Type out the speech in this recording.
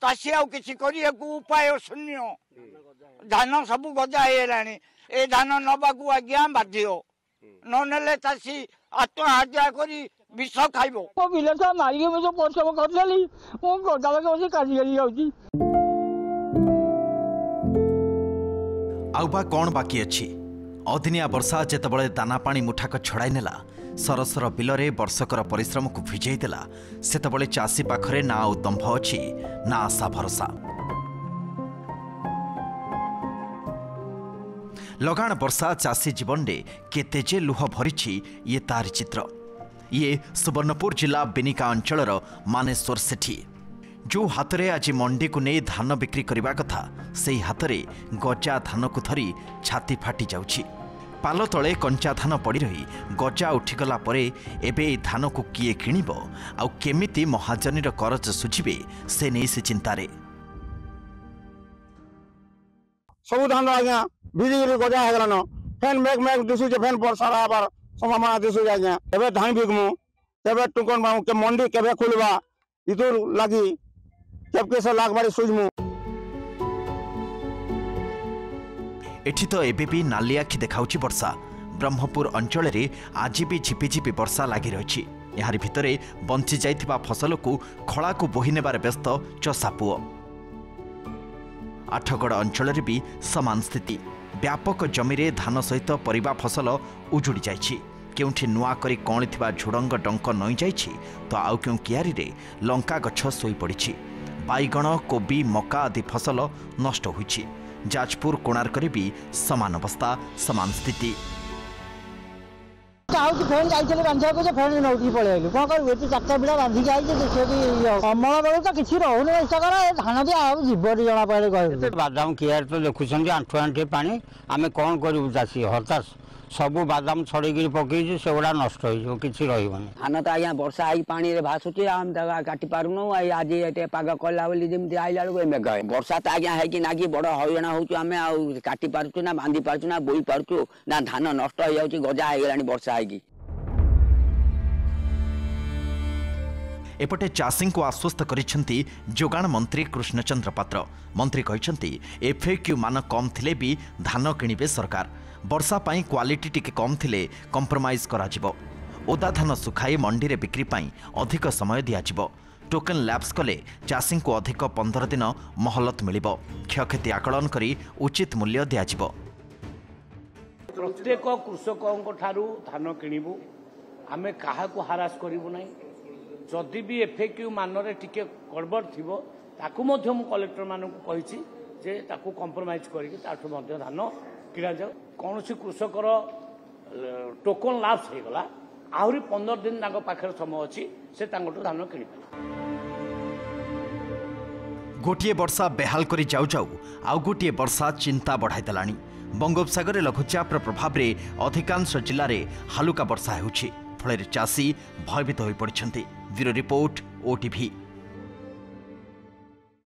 चाषी आउ किसी उपाय शून्य धान सब गजा होगलानी ए धान नबाकू आज्ञा बाध्य ननेले चाषी आत्महत्या करी विष खाइबो बिल मारिक मुझे परिश्रम करदेली गदा लगे बस काटिकरी जाऊँगी आउबा कौन बाकी अच्छी अदिनिया वर्षा जेतबळे दाना पानी मुठाक छड़ाई नेला सरसर बिलरे वर्षकर परिश्रम को भिजई देला सेतबळे चाषी पाखरे ना आउ दंभ अछि ना आशा भरोसा। लगाण वर्षा चाषी जीवन रे केते जे लुह भरिछि ये तार चित्र। ये सुवर्णपुर जिला बेनिका अंचलर मानेश्वर सेठी जो हाथरे आज मंडी को नहीं धान बिक्री करने कथा से हाथरे गजा धान को धरी छाती फाटी जाउछि। पाल तले कंचा धान पड़ी रही गजा उठीगला परे एबे धान को किए किणिब आउ केमिति महाजनीर करज सुझिबे से नहीं से चिंतारे। सब धान आज्ञा भिजिक गजा हेगलान फेन मेघ मेघ दिशुचे फेन वर्षा आबार संभावना दिशुचे आज्ञा एबे धान बिकमु तेबे टुकन बामु के मंडी केबे खुलबा इतुर लागी केबके से लागबारी सुजमु। एठी तो एबे भी नाली आखि देखाउछि वर्षा। ब्रह्मपुर अंचल रे आज भी झिपिझिपि वर्षा लागि रहिछि। यारि भितरे बंची जाइथिबा फसल को खळा को बोहि नेबार व्यस्त चषा पुओ। आठगड़ अंचल रे भी समान स्थिति। व्यापक जमी रे धान सहित परिबा फसल उजुड़ी जाइछि। केउठी नुआ करी कणिथिबा झुडंग डंक नई जाइछि तो आउ केउ कियारी रे लंका गछ सोई पड़िछि। बाईगण कोबी मका आदि फसल नष्ट होइछि। जाजपुर कोणार्क रे भी समान अवस्था समान स्थिति। फेन जाइए बांधा को फेन नौकी पलैलु कौन करू ये चार्टा बिड़ा बांधिक आई देखिए अमल बेलू तो किसी रोने कर धान भी आ जीवन जना पाए कह बादाम कियार तो देखुं आंठु आंठे पानी आम कौन करूँ चाषी हताश सबू बादाम छड़े पकई से गुड़ा नष्ट हो किसी रही धान तो आज्ञा वर्षा आई पानी भासुचे आम काटि पारुनु आज ये पाग कला जमी आइला मेघ वर्षा तो आज्ञा है कि नागी बड़ हईराण होमें काटि पार्चु ना बांधि पार्चु ना बोई पार्चु ना धान नष्ट हो जाऊँ गजा होगलानी वर्षा है। एपटे चाषी को आश्वस्त करिसेंती जोगाण मंत्री कृष्णचंद्र पात्र। मंत्री कहिसेंती एफएक्यू मान कम थिले भी धान किणिबे सरकार। वर्षा पाई क्वालिटी टिके कम थिले कंप्रोमाइज करा जिवो। ओदा धान सुखाई मंडी रे बिक्री पाई अधिक समय दिया जिवो। टोकन लैप्स कले चाषी को अधिक 15 दिन मोहलत मिलिबो। क्षयक्षति आकलन करी उचित मूल्य दिया जिवो। प्रत्येक कृषकों ठारू धान किणिबु आमे काहा को हारास करिबु नै। जदि भी एफएक्यू मानरे टिके गड़बड़ थिबो ताकू मध्य मु कलेक्टर मानू कहिछि जे ताकू कंप्रोमाइज करिके ताठू मध्य धान किणा जाऊ। कौनसी कृषकर टोकन लाप्स हो गला आहरी 15 दिन तांको पाखर समय अछि से तांको धान किणि गोटिए वर्षा बेहाल करी जाऊ जाऊ आउ गोटिए वर्षा चिंता बढ़ाई देलानी। बंगोपसागर लघुचापर प्रभाव रे अधिकांश जिले में हालुका वर्षा होउछि। फल चाषी भयभीत हो पड़ते। Bureau report OTV।